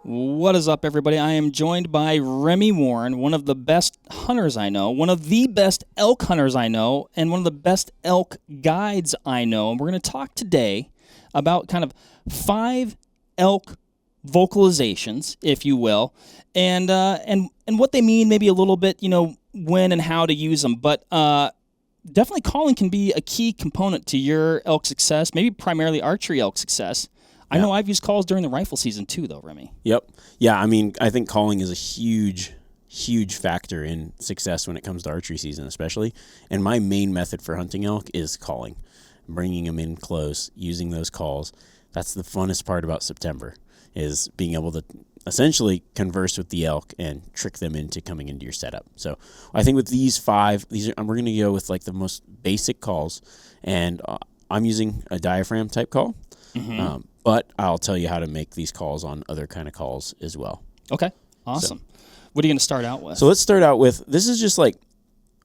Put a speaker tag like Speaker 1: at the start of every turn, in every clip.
Speaker 1: What is up, everybody? I am joined by Remi Warren, one of the best hunters I know, one of the best elk hunters I know, and one of the best elk guides I know. And we're going to talk today about kind of 5 elk vocalizations, if you will, and what they mean, maybe a little bit, when and how to use them. But definitely calling can be a key component to your elk success, maybe primarily archery elk success. I know I've used calls during the rifle season too, though, Remi.
Speaker 2: Yep. Yeah, I mean, I think calling is a huge factor in success when it comes to archery season, especially. And my main method for hunting elk is calling, bringing them in close, using those calls. That's the funnest part about September, is being able to essentially converse with the elk and trick them into coming into your setup. So I think with these 5, we're going to go with like the most basic calls, and I'm using a diaphragm type call. Mm-hmm. But I'll tell you how to make these calls on other kind of calls as well.
Speaker 1: Okay, awesome. So, what are you going to start out with?
Speaker 2: So let's start out with, this is just like,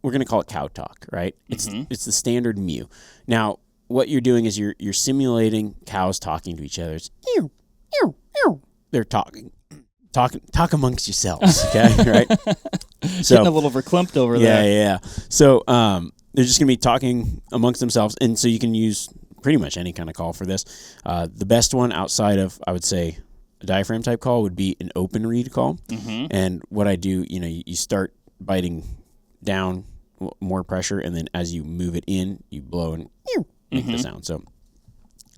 Speaker 2: we're going to call it cow talk, right? It's the standard mew. Now, what you're doing is you're simulating cows talking to each other. It's ew, ew, ew. They're talking. Talk amongst yourselves, okay, right?
Speaker 1: So, getting a little verklempt over there.
Speaker 2: Yeah. So they're just going to be talking amongst themselves, and so you can use pretty much any kind of call for this. The best one outside of, I would say, a diaphragm type call would be an open reed call. Mm-hmm. And what I do, you start biting down, more pressure, and then as you move it in, you blow and make the sound. So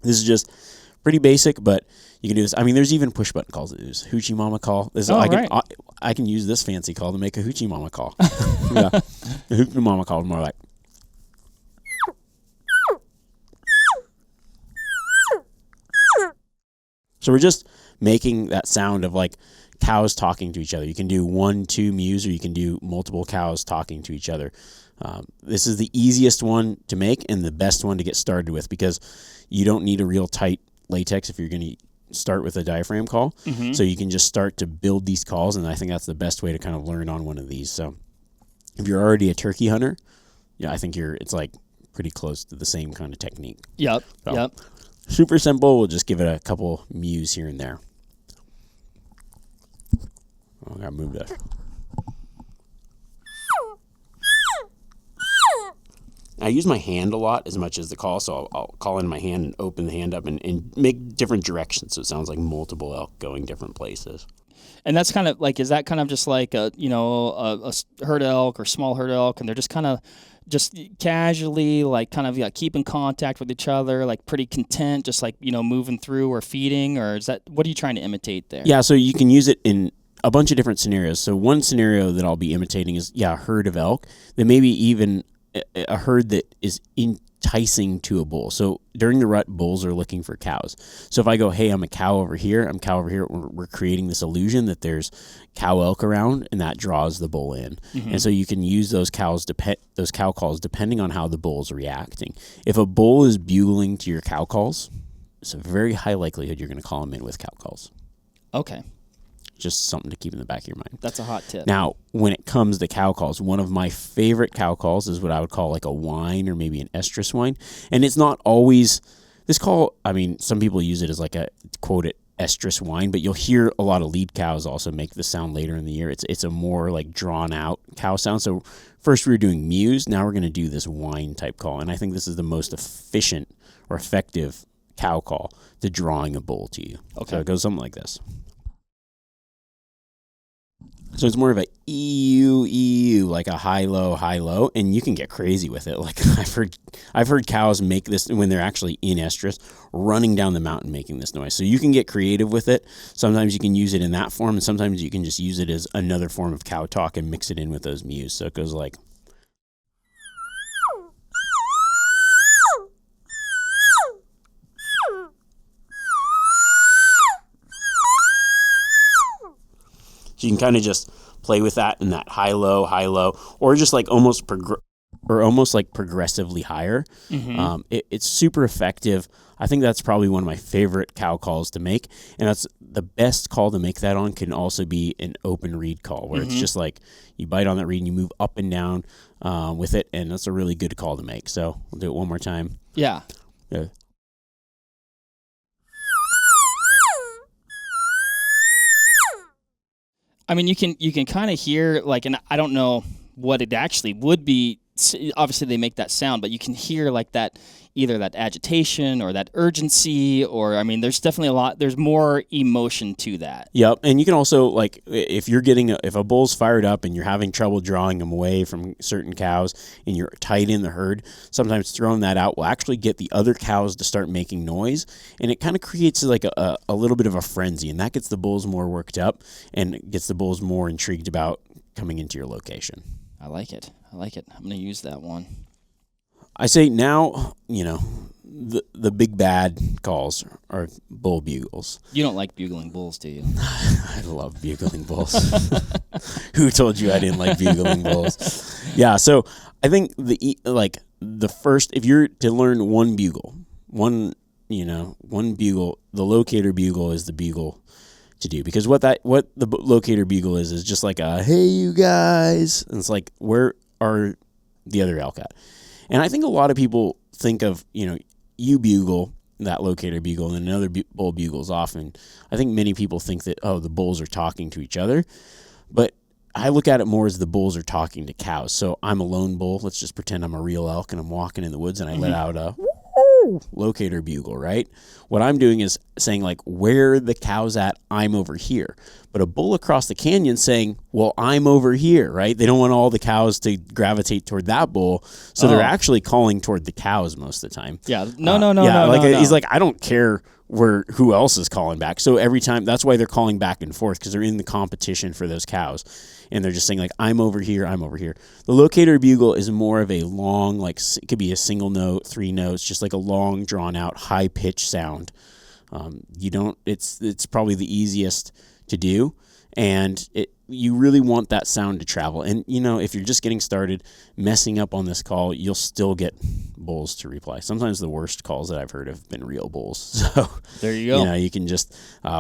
Speaker 2: this is just pretty basic, but you can do this. I mean, there's even push button calls that do this. Hoochie mama call. I can use this fancy call to make a hoochie mama call. Yeah, the hoochie mama call is more like. So we're just making that sound of like cows talking to each other. You can do 1, 2 mews, or you can do multiple cows talking to each other. This is the easiest one to make and the best one to get started with, because you don't need a real tight latex if you're going to start with a diaphragm call. Mm-hmm. So you can just start to build these calls, and I think that's the best way to kind of learn on one of these. So if you're already a turkey hunter, I think it's like pretty close to the same kind of technique.
Speaker 1: Yep.
Speaker 2: Super simple. We'll just give it a couple mews here and there. Oh, I gotta move that. I use my hand a lot as much as the call, so I'll call in my hand and open the hand up and make different directions, so it sounds like multiple elk going different places.
Speaker 1: And that's kind of like, is that kind of just like a herd elk or small herd elk, and they're just kind of just casually, like, kind of keeping contact with each other, like pretty content, just like, moving through or feeding? Or is that, what are you trying to imitate there?
Speaker 2: Yeah, so you can use it in a bunch of different scenarios. So one scenario that I'll be imitating is, a herd of elk. Then maybe even a herd that is enticing to a bull. So during the rut, bulls are looking for cows. So if I go, hey, I'm a cow over here, we're creating this illusion that there's cow elk around, and that draws the bull in. Mm-hmm. And so you can use those cow calls depending on how the bull's reacting. If a bull is bugling to your cow calls, it's a very high likelihood you're going to call him in with cow calls.
Speaker 1: Okay.
Speaker 2: Just something to keep in the back of your mind.
Speaker 1: That's a hot tip.
Speaker 2: Now, when it comes to cow calls, one of my favorite cow calls is what I would call like a whine, or maybe an estrus whine. And it's not always this call. I mean, some people use it as like a quote it estrus whine, but you'll hear a lot of lead cows also make the sound later in the year. It's a more like drawn out cow sound. So first we were doing mews. Now we're going to do this whine type call. And I think this is the most efficient or effective cow call to drawing a bull to you. Okay. So it goes something like this. So it's more of a ew, like a high low, and you can get crazy with it. Like I've heard cows make this when they're actually in estrus, running down the mountain making this noise. So you can get creative with it. Sometimes you can use it in that form, and sometimes you can just use it as another form of cow talk and mix it in with those mews. So it goes like. So you can kind of just play with that in that high low, or just like almost progressively higher. Mm-hmm. It's super effective. I think that's probably one of my favorite cow calls to make, and that's the best call to make that on. Can also be an open reed call, where it's just like you bite on that reed and you move up and down with it, and that's a really good call to make. So we'll do it one more time.
Speaker 1: Yeah. I mean, you can kind of hear like, and I don't know what it actually would be. Obviously, they make that sound, but you can hear like that, either that agitation or that urgency, or I mean, there's definitely there's more emotion to that.
Speaker 2: Yep, and you can also, like, if a bull's fired up and you're having trouble drawing them away from certain cows and you're tight in the herd, sometimes throwing that out will actually get the other cows to start making noise, and it kind of creates like a little bit of a frenzy, and that gets the bulls more worked up and gets the bulls more intrigued about coming into your location.
Speaker 1: I like it. I'm going to use that one.
Speaker 2: I say now, the big bad calls are bull bugles.
Speaker 1: You don't like bugling bulls, do you?
Speaker 2: I love bugling bulls. Who told you I didn't like bugling bulls? Yeah, so I think the first, if you're to learn one bugle, one bugle, the locator bugle is the bugle to do, because what the locator bugle is just like a, hey you guys, and it's like, where are the other elk at? And I think a lot of people think of, you bugle, that locator bugle, and another bull bugles off, and I think many people think that, oh, the bulls are talking to each other, but I look at it more as the bulls are talking to cows. So I'm a lone bull, let's just pretend I'm a real elk and I'm walking in the woods and I let out a locator bugle, right? What I'm doing is saying, like, where the cow's at, I'm over here. But a bull across the canyon saying, well, I'm over here, right? They don't want all the cows to gravitate toward that bull, so they're actually calling toward the cows most of the time.
Speaker 1: Yeah,
Speaker 2: He's like, I don't care who else is calling back. So every time, that's why they're calling back and forth, because they're in the competition for those cows. And they're just saying, like, I'm over here, I'm over here. The locator bugle is more of a long, like, it could be a single note, 3 notes, just like a long, drawn-out, high-pitched sound. It's probably the easiest to do, and you really want that sound to travel. And, if you're just getting started, messing up on this call, you'll still get bulls to reply. Sometimes the worst calls that I've heard have been real bulls. So
Speaker 1: there you go.
Speaker 2: You can just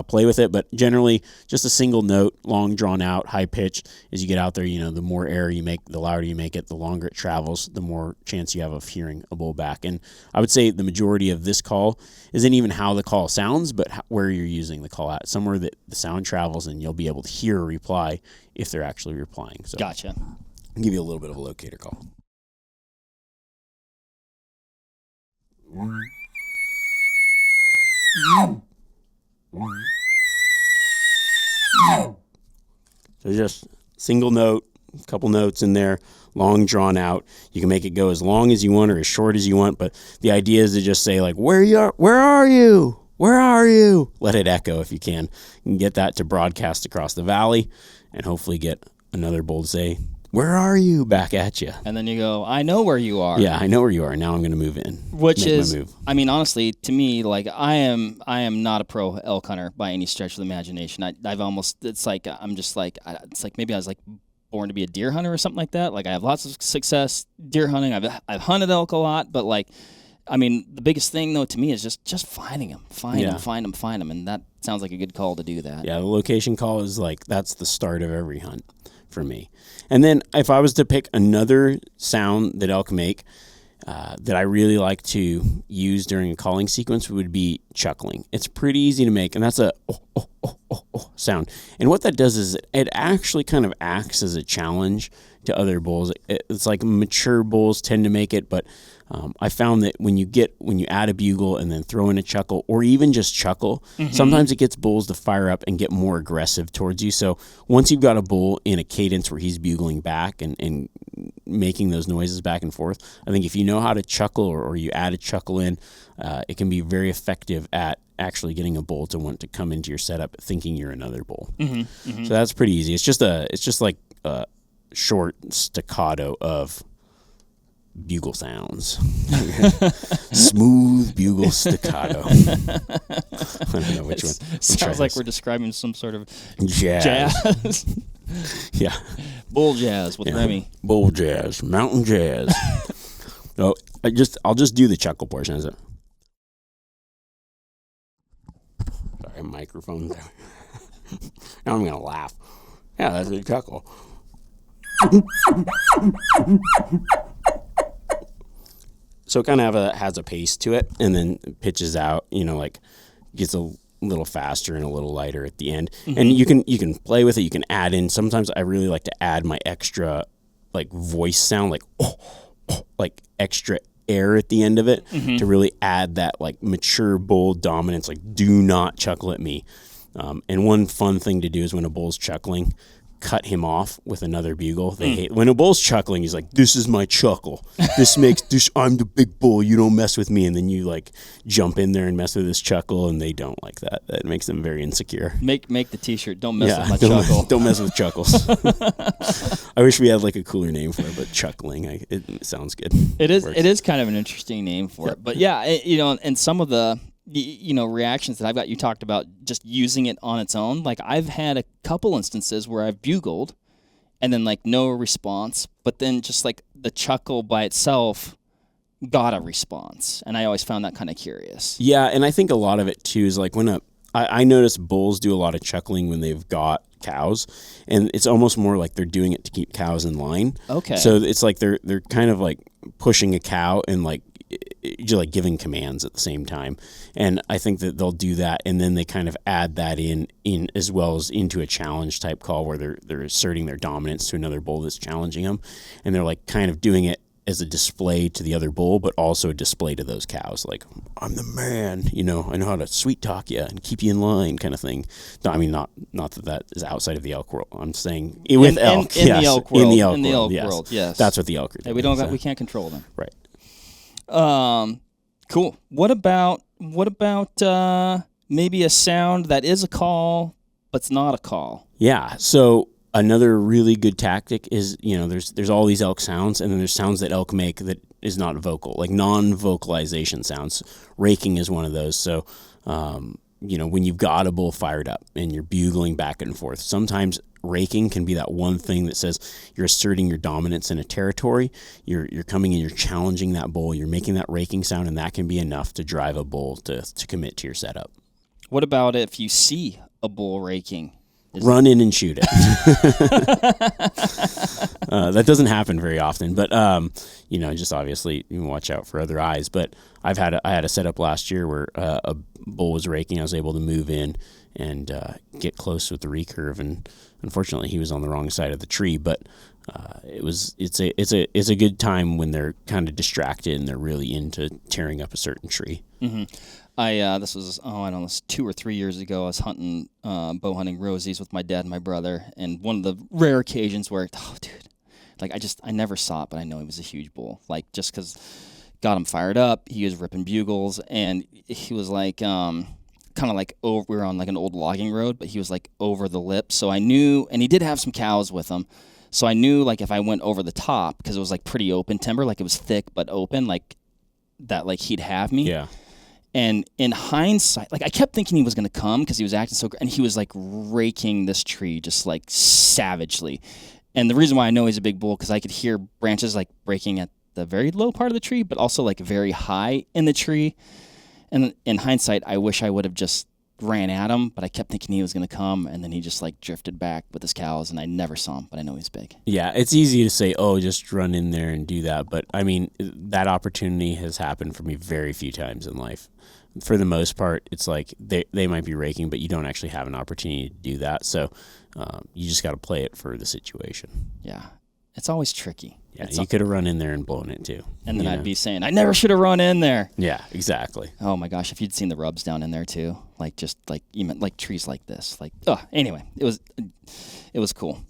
Speaker 2: play with it, but generally just a single note, long drawn out, high pitch. As you get out there, the more air you make, the louder you make it, the longer it travels, the more chance you have of hearing a bull back. And I would say the majority of this call isn't even how the call sounds, but where you're using the call at. Somewhere that the sound travels and you'll be able to hear a reply if they're actually replying. So
Speaker 1: gotcha.
Speaker 2: I'll give you a little bit of a locator call. So just single note, a couple notes in there, long drawn out. You can make it go as long as you want or as short as you want, but the idea is to just say, like, where are you? Where are you? Let it echo if you can. You can get that to broadcast across the valley and hopefully get another bull to say, where are you? Back at you.
Speaker 1: And then you go, I know where you are.
Speaker 2: Yeah, I know where you are. Now I'm going to move in.
Speaker 1: Which is, I mean, honestly, to me, like, I am not a pro elk hunter by any stretch of the imagination. It's like maybe I was like born to be a deer hunter or something like that. Like, I have lots of success deer hunting. I've hunted elk a lot, but like, I mean, the biggest thing though to me is just finding them, find them, and that sounds like a good call to do that.
Speaker 2: Yeah, the location call is like, that's the start of every hunt for me. And then if I was to pick another sound that elk make that I really like to use during a calling sequence, would be chuckling. It's pretty easy to make, and that's a sound. And what that does is it actually kind of acts as a challenge to other bulls. It's like mature bulls tend to make it, but I found that when you add a bugle and then throw in a chuckle, or even just chuckle, sometimes it gets bulls to fire up and get more aggressive towards you. So once you've got a bull in a cadence where he's bugling back and making those noises back and forth, I think if you know how to chuckle or you add a chuckle in, it can be very effective at actually getting a bull to want to come into your setup thinking you're another bull. So that's pretty easy. It's just like a short staccato of bugle sounds. Smooth bugle staccato. I don't know which one.
Speaker 1: Sounds like we're describing some sort of
Speaker 2: jazz. Yeah.
Speaker 1: Bull jazz with Remi.
Speaker 2: Bull jazz. Mountain jazz. No, I'll just do the chuckle portion. Is it? Sorry, microphone there. Now I'm gonna laugh. Yeah, that's a chuckle. So it kind of has a pace to it, and then pitches out, like gets a little faster and a little lighter at the end. And you can play with it. You can add in. Sometimes I really like to add my extra like voice sound, like extra air at the end of it to really add that like mature bull dominance. Like, do not chuckle at me. And one fun thing to do is when a bull's chuckling, cut him off with another bugle. They hate when a bull's chuckling. He's like, "This is my chuckle. This makes this. I'm the big bull. You don't mess with me." And then you like jump in there and mess with his chuckle, and they don't like that. That makes them very insecure.
Speaker 1: Make the T-shirt. Don't mess with my chuckle.
Speaker 2: Don't mess with chuckles. I wish we had like a cooler name for it, but chuckling. It sounds good.
Speaker 1: It is. It is kind of an interesting name for it. But yeah, and some of the reactions that I've got, you talked about just using it on its own. Like I've had a couple instances where I've bugled and then like no response, but then just like the chuckle by itself got a response. And I always found that kind of curious.
Speaker 2: Yeah. And I think a lot of it too is like I notice bulls do a lot of chuckling when they've got cows, and it's almost more like they're doing it to keep cows in line.
Speaker 1: Okay.
Speaker 2: So it's like they're kind of like pushing a cow and like just like giving commands at the same time. And I think that they'll do that, and then they kind of add that in as well as into a challenge type call where they're asserting their dominance to another bull that's challenging them, and they're like kind of doing it as a display to the other bull, but also a display to those cows. Like, I'm the man, I know how to sweet talk you and keep you in line, kind of thing. No, I mean, not that is outside of the elk world. I'm saying with elk,
Speaker 1: in
Speaker 2: yes,
Speaker 1: the elk world,
Speaker 2: in the elk world,
Speaker 1: yes.
Speaker 2: That's what the elk are doing.
Speaker 1: Hey, we can't control them.
Speaker 2: Right.
Speaker 1: Cool. What about maybe a sound that is a call but's not a call?
Speaker 2: Yeah. So another really good tactic is, there's all these elk sounds, and then there's sounds that elk make that is not vocal, like non-vocalization sounds. Raking is one of those. So, when you've got a bull fired up and you're bugling back and forth, sometimes raking can be that one thing that says you're asserting your dominance in a territory. You're coming in, you're challenging that bull, you're making that raking sound, and that can be enough to drive a bull to commit to your setup.
Speaker 1: What about if you see a bull raking?
Speaker 2: Run in and shoot it. That doesn't happen very often, but just obviously you can watch out for other eyes. But I had a setup last year where a bull was raking. I was able to move in and get close with the recurve, and unfortunately he was on the wrong side of the tree. But it's a good time when they're kind of distracted and they're really into tearing up a certain tree.
Speaker 1: Mm-hmm. This was 2 or 3 years ago. I was hunting, bow hunting rosies with my dad and my brother, and one of the rare occasions where, like I never saw it, but I know he was a huge bull. Like just because got him fired up, he was ripping bugles, and he was like, kind of like over. We were on like an old logging road, but he was like over the lip. So I knew, and he did have some cows with him. So I knew like if I went over the top, because it was like pretty open timber, like it was thick but open, like that, like he'd have me.
Speaker 2: Yeah.
Speaker 1: And in hindsight, like I kept thinking he was going to come because he was acting so great, and he was like raking this tree just like savagely. And the reason why I know he's a big bull, because I could hear branches like breaking at the very low part of the tree, but also like very high in the tree. And in hindsight, I wish I would have just ran at him, but I kept thinking he was going to come, and then he just like drifted back with his cows, and I never saw him, but I know he's big.
Speaker 2: Yeah, it's easy to say, just run in there and do that. But I mean, that opportunity has happened for me very few times in life. For the most part, it's like they might be raking, but you don't actually have an opportunity to do that. So you just got to play it for the situation.
Speaker 1: Yeah, it's always tricky.
Speaker 2: Yeah, you could have run in there and blown it too.
Speaker 1: And then I'd be saying, I never should have run in there.
Speaker 2: Yeah, exactly.
Speaker 1: Oh my gosh, if you'd seen the rubs down in there too, like just like even like trees like this, like anyway, it was cool.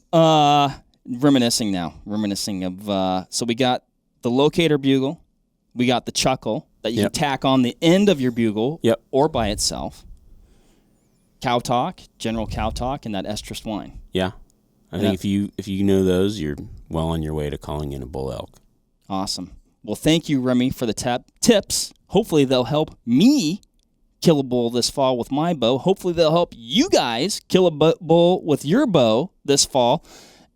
Speaker 1: Reminiscing of so we got the locator bugle, we got the chuckle that you can tack on the end of your bugle, or by itself. Cow talk, general cow talk, and that estrus whine.
Speaker 2: Yeah. I think if you know those, you're well on your way to calling in a bull elk.
Speaker 1: Awesome. Well, thank you, Remi, for the tips. Hopefully they'll help me kill a bull this fall with my bow. Hopefully they'll help you guys kill a bull with your bow this fall,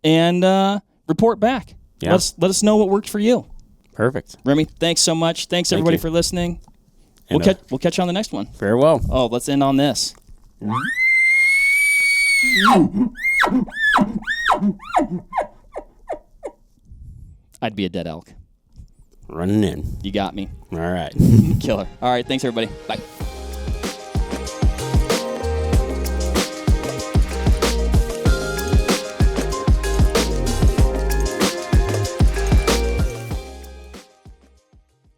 Speaker 1: and report back.
Speaker 2: Yeah.
Speaker 1: Let us know what worked for you.
Speaker 2: Perfect.
Speaker 1: Remi, thanks so much. Thanks everybody for listening. We'll catch you on the next one.
Speaker 2: Farewell.
Speaker 1: Oh, let's end on this. I'd be a dead elk.
Speaker 2: Running in.
Speaker 1: You got me.
Speaker 2: All right.
Speaker 1: Killer. All right, thanks everybody. Bye.